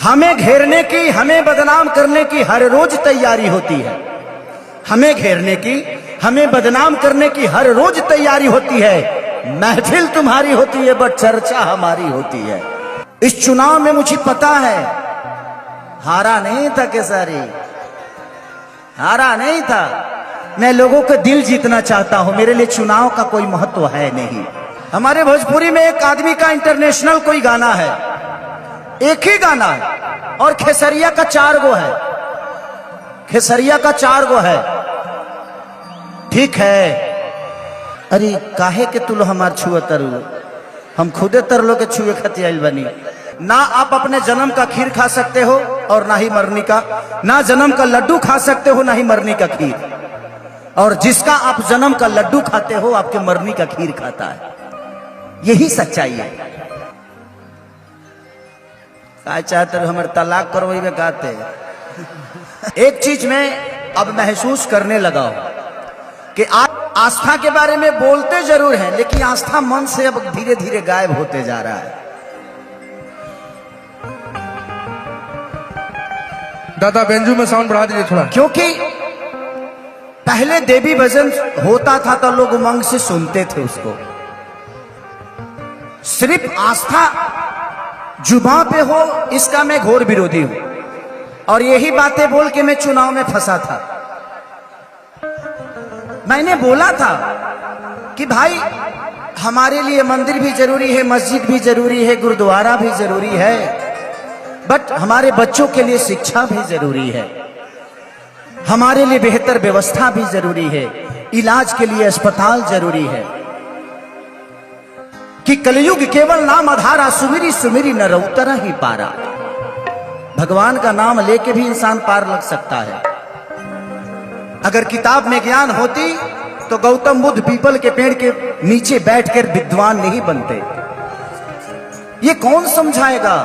हमें घेरने की, हमें बदनाम करने की हर रोज तैयारी होती है। हमें घेरने की, हमें बदनाम करने की हर रोज तैयारी होती है। महफिल तुम्हारी होती है बट चर्चा हमारी होती है। इस चुनाव में मुझे पता है हारा नहीं था केसारी, हारा नहीं था। मैं लोगों का दिल जीतना चाहता हूं, मेरे लिए चुनाव का कोई महत्व है नहीं। हमारे भोजपुरी में एक आदमी का इंटरनेशनल कोई गाना है, एक ही गाना है, और खेसरिया का 4 गो है, खेसरिया का 4 गो है। ठीक है, अरे काहे के तुलो हमार छुए तरु, हम खुदे तरलो के छुए खतियाल बनी। ना आप अपने जन्म का खीर खा सकते हो और ना ही मरनी का, ना जन्म का लड्डू खा सकते हो ना ही मरनी का खीर। और जिसका आप जन्म का लड्डू खाते हो आपके मरनी का खीर खाता है। यही सच्चाई है। क्या चाहते हो हमारे तलाक करवाई में कहते। एक चीज में अब महसूस करने लगा हूं कि आप आस्था के बारे में बोलते जरूर हैं, लेकिन आस्था मन से अब धीरे धीरे गायब होते जा रहा है। दादा बेंजू में साउंड बढ़ा दीजिए थोड़ा। क्योंकि पहले देवी भजन होता था तो लोग उमंग से सुनते थे उसको। सिर्फ आस्था जुबान पे हो इसका मैं घोर विरोधी हूं, और यही बातें बोल के मैं चुनाव में फंसा था। मैंने बोला था कि भाई हमारे लिए मंदिर भी जरूरी है, मस्जिद भी जरूरी है, गुरुद्वारा भी जरूरी है, बट हमारे बच्चों के लिए शिक्षा भी जरूरी है, हमारे लिए बेहतर व्यवस्था भी जरूरी है, इलाज के लिए अस्पताल जरूरी है। कि कलयुग केवल नाम आधारा, सुमिरी सुमिरी न रउतरा ही पारा। भगवान का नाम लेके भी इंसान पार लग सकता है। अगर किताब में ज्ञान होती तो गौतम बुद्ध पीपल के पेड़ के नीचे बैठकर विद्वान नहीं बनते। ये कौन समझाएगा।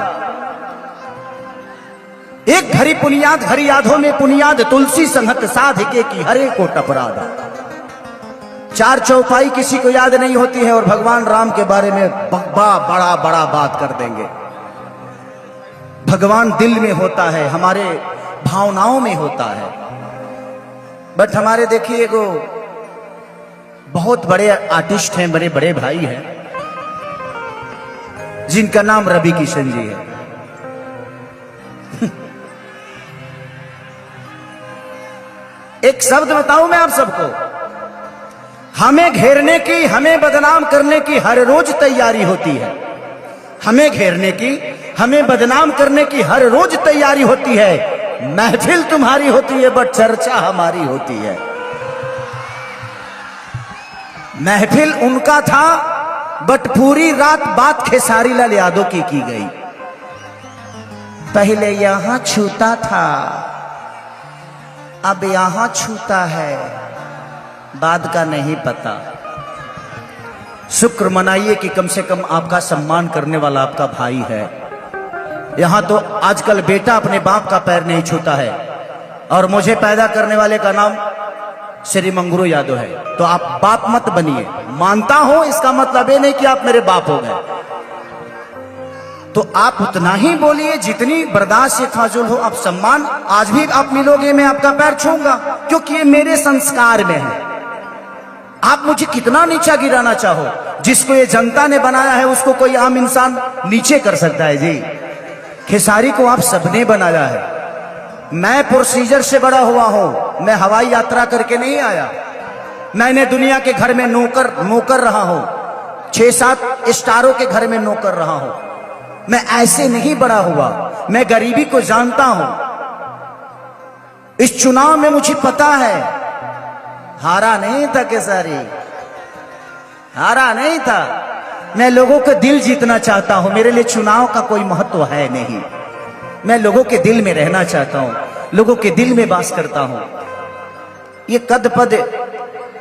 एक घड़ी पुनियाद घड़ी यादों में पुनियाद, तुलसी संगत साधिके की हरे को टपरादा। 4 चौपाई किसी को याद नहीं होती है और भगवान राम के बारे में बड़ा बड़ा बात कर देंगे। भगवान दिल में होता है, हमारे भावनाओं में होता है। बट हमारे देखिए एगो बहुत बड़े आर्टिस्ट हैं, बड़े बड़े भाई हैं, जिनका नाम रवि किशन जी है। एक शब्द बताऊं मैं आप सबको, हमें घेरने की, हमें बदनाम करने की हर रोज तैयारी होती है। हमें घेरने की, हमें बदनाम करने की हर रोज तैयारी होती है। महफिल तुम्हारी होती है बट चर्चा हमारी होती है। महफिल उनका था बट पूरी रात बात खेसारी लाल यादव की गई। पहले यहां छूता था अब यहां छूता है, बाद का नहीं पता। शुक्र मनाइए कि कम से कम आपका सम्मान करने वाला आपका भाई है। यहां तो आजकल बेटा अपने बाप का पैर नहीं छूता है, और मुझे पैदा करने वाले का नाम श्री मंगरू यादव है। तो आप बाप मत बनिए। मानता हूं इसका मतलब ये नहीं कि आप मेरे बाप हो गए, तो आप उतना ही बोलिए जितनी बर्दाश्त से फाजुल हो। आप सम्मान, आज भी आप मिलोगे मैं आपका पैर छूंगा, क्योंकि ये मेरे संस्कार में है। आप मुझे कितना नीचा गिराना चाहो, जिसको ये जनता ने बनाया है उसको कोई आम इंसान नीचे कर सकता है जी। खेसारी को आप सबने बनाया है। मैं प्रोसीजर से बड़ा हुआ हूं, मैं हवाई यात्रा करके नहीं आया। मैंने दुनिया के घर में नौकर रहा हूं, 6-7 स्टारों के घर में नौकर रहा हूं। मैं ऐसे नहीं बड़ा हुआ, मैं गरीबी को जानता हूं। इस चुनाव में मुझे पता है हारा नहीं था केसारी, हारा नहीं था। मैं लोगों का दिल जीतना चाहता हूं, मेरे लिए चुनाव का कोई महत्व है नहीं। मैं लोगों के दिल में रहना चाहता हूं, लोगों के दिल में वास करता हूं। ये कद पद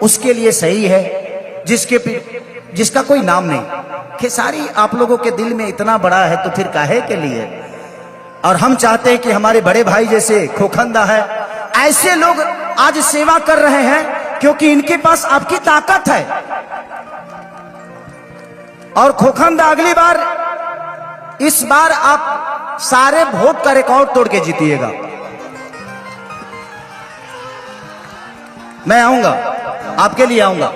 उसके लिए सही है जिसका कोई नाम नहीं। खेसारी आप लोगों के दिल में इतना बड़ा है तो फिर काहे के लिए। और हम चाहते हैं कि हमारे बड़े भाई जैसे खोखंदा है, ऐसे लोग आज सेवा कर रहे हैं क्योंकि इनके पास आपकी ताकत है। और खोखंदा अगली बार, इस बार आप सारे वोट का रिकॉर्ड तोड़ के जीतिएगा। मैं आऊंगा, आपके लिए आऊंगा,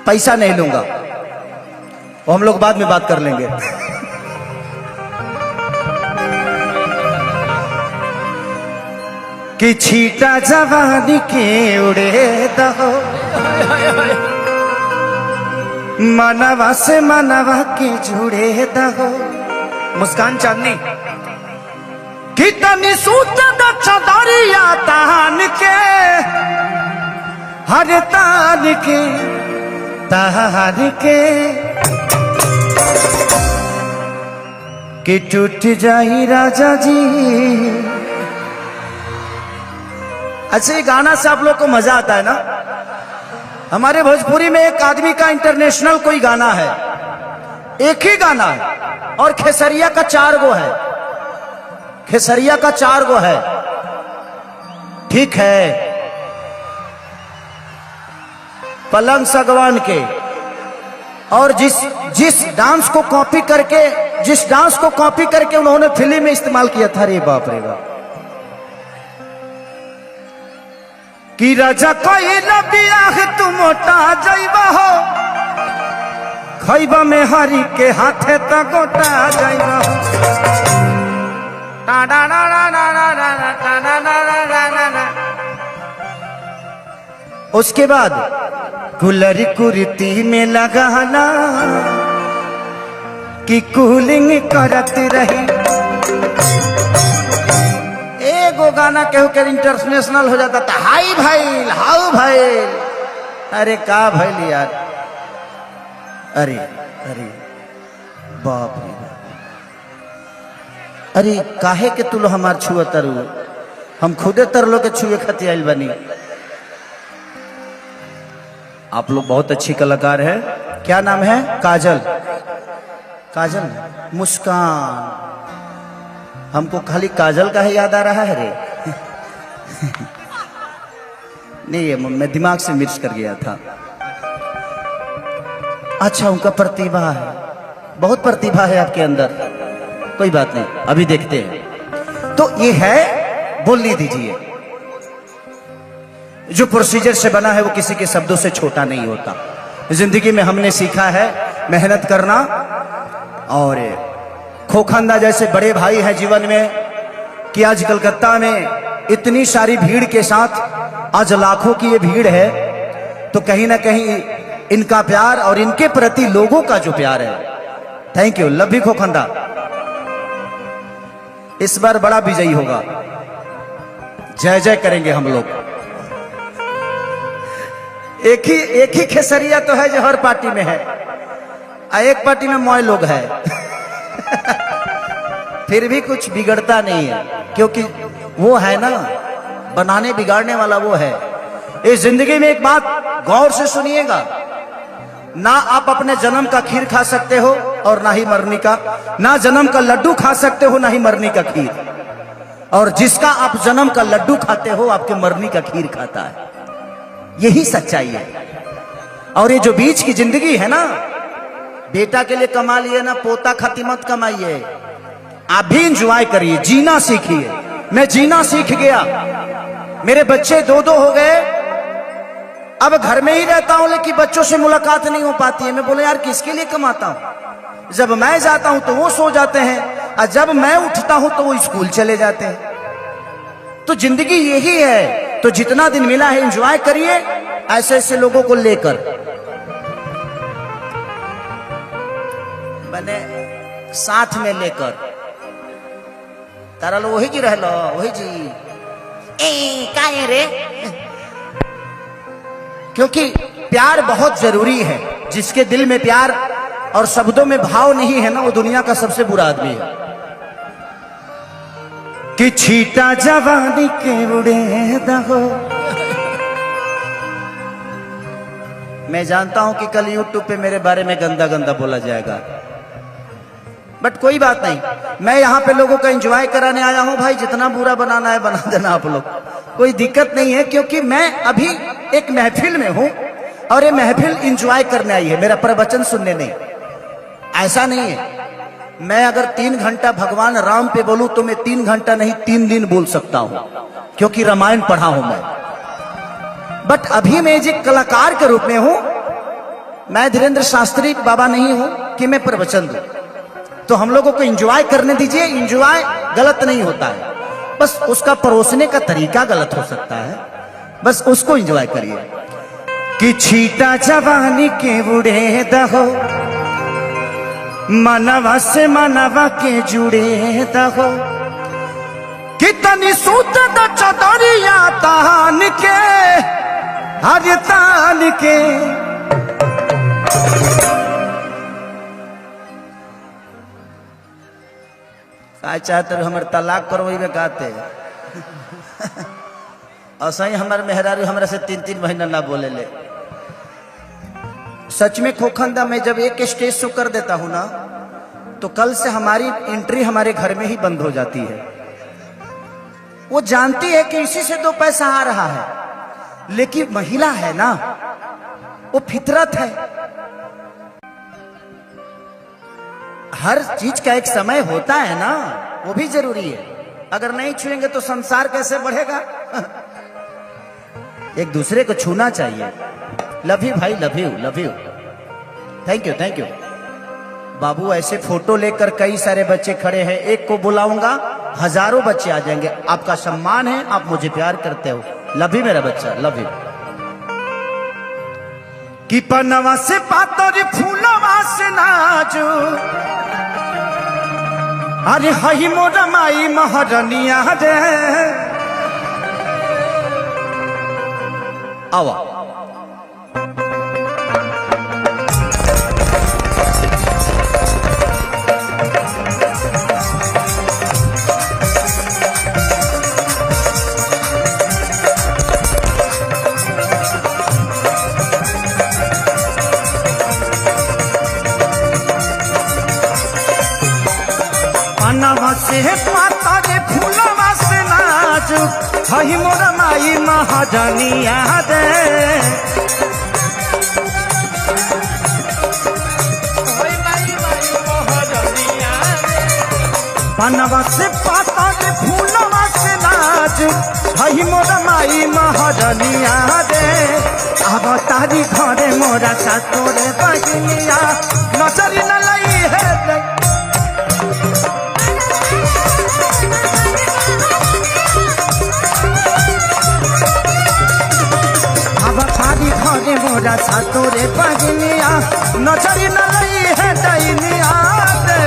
पैसा नहीं लूंगा, वो हम लोग बाद में बात कर लेंगे। कि छीटा जवानी के उड़े दहो, मनवा से मनवा के जुड़े दहो। मुस्कान चांदनी कितनी सूत दरिया तान के, हर तान के तार के, कि टूट जाई राजा जी। अच्छा, ये गाना से आप लोग को मजा आता है ना? हमारे भोजपुरी में एक आदमी का इंटरनेशनल कोई गाना है, एक ही गाना है, और खेसरिया का 4 गो है, खेसरिया का 4 गो है। ठीक है, पलंग सगवान के, और जिस डांस को कॉपी करके उन्होंने फिल्म में इस्तेमाल किया था, रे बाप रे बाप। कि राजा कोई बियाह तू मोटा जाइबा हो, खैबा में हरी के हाथे त गोटा जाइबा हो। उसके बाद कुलरी कुर्ती में लगाना कि कूलिंग करत रही। एगो गाना केहू के इंटरनेशनल हो जाता था, हाई भाई हाउ भाई। अरे का भाई यार, अरे अरे बाप रे बाप, अरे काहे के तुलो हमार छुआ तरु, हम खुदे तरलो के छुए खती आइल बनी। आप लोग बहुत अच्छी कलाकार है। क्या नाम है? काजल, काजल, मुस्कान। हमको खाली काजल का ही याद आ रहा है रे। नहीं, ये मैं दिमाग से मिर्च कर गया था। अच्छा, उनका प्रतिभा है, बहुत प्रतिभा है आपके अंदर। कोई बात नहीं, अभी देखते हैं। तो ये है, बोलने दीजिए। जो प्रोसीजर से बना है वो किसी के शब्दों से छोटा नहीं होता। जिंदगी में हमने सीखा है मेहनत करना, और खोखंदा जैसे बड़े भाई हैं जीवन में, कि आज कलकत्ता में इतनी सारी भीड़ के साथ आज लाखों की ये भीड़ है, तो कहीं ना कहीं इनका प्यार और इनके प्रति लोगों का जो प्यार है, थैंक यू, लव यू खोखंदा। इस बार बड़ा विजयी होगा, जय जय करेंगे हम लोग। एक ही खेसरिया तो है जो हर पार्टी में है, एक पार्टी में मौय लोग है। फिर भी कुछ बिगड़ता नहीं है, क्योंकि वो है ना, बनाने बिगाड़ने वाला वो है। इस जिंदगी में एक बात गौर से सुनिएगा, ना आप अपने जन्म का खीर खा सकते हो और ना ही मरनी का, ना जन्म का लड्डू खा सकते हो ना ही मरनी का खीर, और जिसका आप जन्म का लड्डू खाते हो आपके मरनी का खीर खाता है। यही सच्चाई है। और ये जो बीच की जिंदगी है ना, बेटा के लिए कमा लिए ना, पोता खाती मत कमाइए। आप भी इंजॉय करिए, जीना सीखिए। मैं जीना सीख गया, मेरे बच्चे 2-2 हो गए, अब घर में ही रहता हूं, लेकिन बच्चों से मुलाकात नहीं हो पाती है। मैं बोले यार किसके लिए कमाता हूं? जब मैं जाता हूं तो वो सो जाते हैं, और जब मैं उठता हूं तो वो स्कूल चले जाते हैं। तो जिंदगी यही है। तो जितना दिन मिला है एंजॉय करिए, ऐसे ऐसे लोगों को लेकर। मैंने साथ में लेकर तारा लो, वही जी रह लो, वही जी काहे रे। क्योंकि प्यार बहुत जरूरी है। जिसके दिल में प्यार और शब्दों में भाव नहीं है ना, वो दुनिया का सबसे बुरा आदमी है। कि छीटा जवानी के उड़े दहो। मैं जानता हूं कि कल यूट्यूब पे मेरे बारे में गंदा गंदा बोला जाएगा, बट कोई बात नहीं, मैं यहाँ पे लोगों का एंजॉय कराने आया हूँ। भाई जितना बुरा बनाना है बना देना आप लोग, कोई दिक्कत नहीं है। क्योंकि मैं अभी एक महफिल में हूँ, और ये महफिल एंजॉय करने आई है, मेरा प्रवचन सुनने नहीं। ऐसा नहीं है, मैं अगर 3 घंटा भगवान राम पे बोलूं तो मैं 3 घंटा नहीं 3 दिन बोल सकता हूं, क्योंकि रामायण पढ़ा हूं मैं। बट अभी मैं एक कलाकार के रूप में हूं, मैं धीरेन्द्र शास्त्री बाबा नहीं हूं कि मैं प्रवचन दूं। तो हम लोगों को एंजॉय करने दीजिए, एंजॉय गलत नहीं होता है, बस उसका परोसने का तरीका गलत हो सकता है, बस उसको एंजॉय करिए। कि छीटा जवानी के बुढ़े दहो, मनवा से मनवा के जुड़े दहो, कितनी सूत द चदरिया तान के, हर तान के। चाहते हमर तलाक करवे कहते असही हमार मेहरारू हमरा से 3-3 महीना ना बोले ले। सच में खोखंदा मैं जब एक स्टेज शो कर देता हूं ना, तो कल से हमारी एंट्री हमारे घर में ही बंद हो जाती है। वो जानती है कि इसी से 2 पैसा आ रहा है, लेकिन महिला है ना, वो फितरत है। हर चीज का एक समय होता है ना, वो भी जरूरी है। अगर नहीं छुएंगे तो संसार कैसे बढ़ेगा? एक दूसरे को छूना चाहिए। लव यू भाई, love you, love you, thank you, thank you. बाबू ऐसे फोटो लेकर कई सारे बच्चे खड़े हैं, एक को बुलाऊंगा हजारों बच्चे आ जाएंगे। आपका सम्मान है, आप मुझे प्यार करते हो। लव यू मेरा बच्चा, लव यू। कि पनवा से पातोरी फूलवा से नाजू, अरे हई मोरा माई महारनिया रे। आवा पनवा से पाता रे फूलवा से नाजू, हई मोरा माई महाजनिया रे। पनवा से पाता रे फूलवा से नाजू, हई मोरा माई महाजनिया रे। अब तारी घरे मोरा सातोरे बजनिया, नजरी न लई है घरे मोरा सातोरे बजनिया, नजरी न लई है दैनिया रे।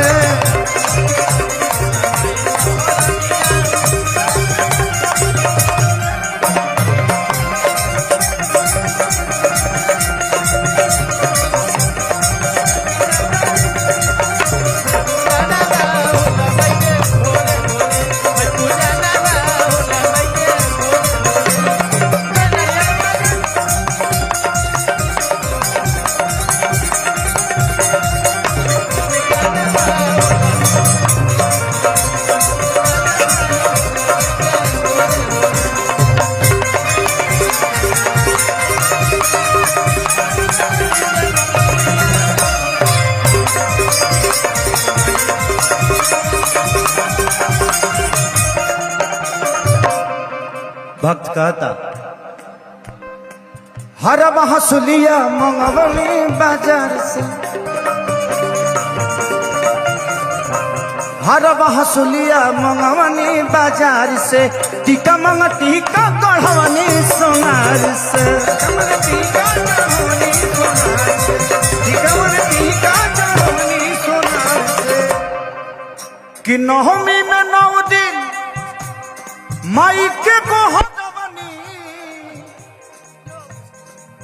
भक्त कहता, हर हसुलिया मंगवली बाजार से, हर हसुलिया मंगवनी बाजार से, टीका मंग टीका गढ़वनी सोनार से। कि नवमी में 9 दिन माई के को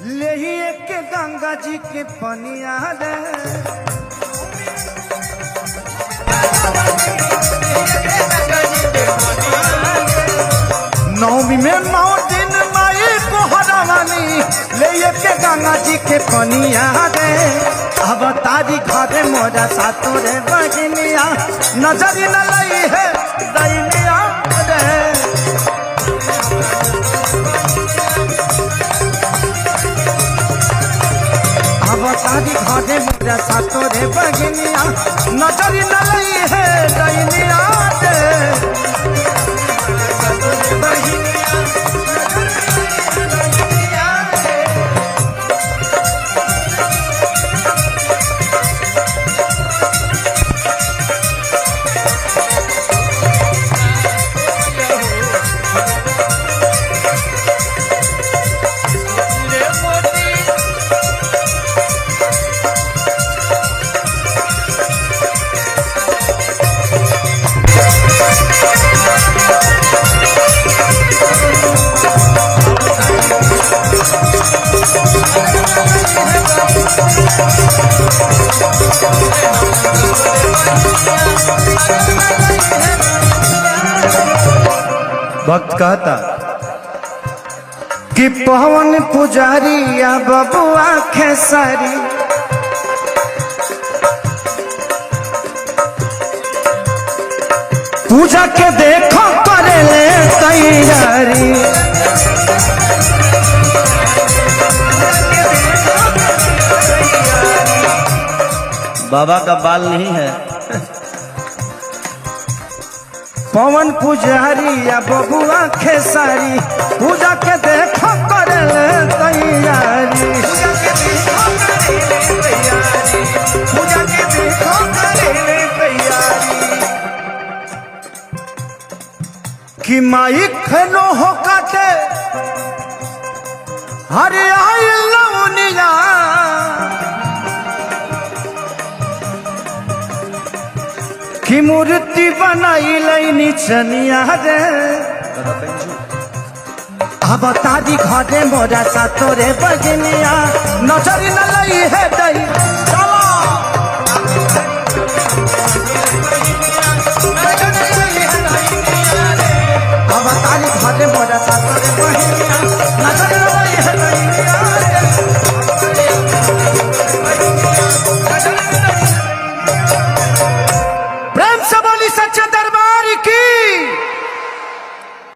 ले ही एक गंगा जी के पनिया रे। नवमी में 9 दिन माई को हरवानी, ले एक गंगा जी के पनिया रे। अब तारी घरे मोरा सातोरे बजनिया, नजरी न लई है दैनिया रे। अब तारी घरे मोरा सातो रे बगनिया नजरी न लई है दैनिया रे सातो रे बगनिया भक्त कहता कि पवन पुजारी या बबुआ खेसारी पूजा के देखो करे ले तैयारी बाबा का बाल नहीं है पवन पुजारी या बबुआ खेसारी पूजा के देखो करे ले तैयारी पूजा के देखो करे ले तैयारी कि माई खनो हो काटे हरे आई लौनिया की मूर्ति बनाई लैनी चनिया रे अब तादी घरे मोरा सातो रे बगनिया नजर न लई है दई चलो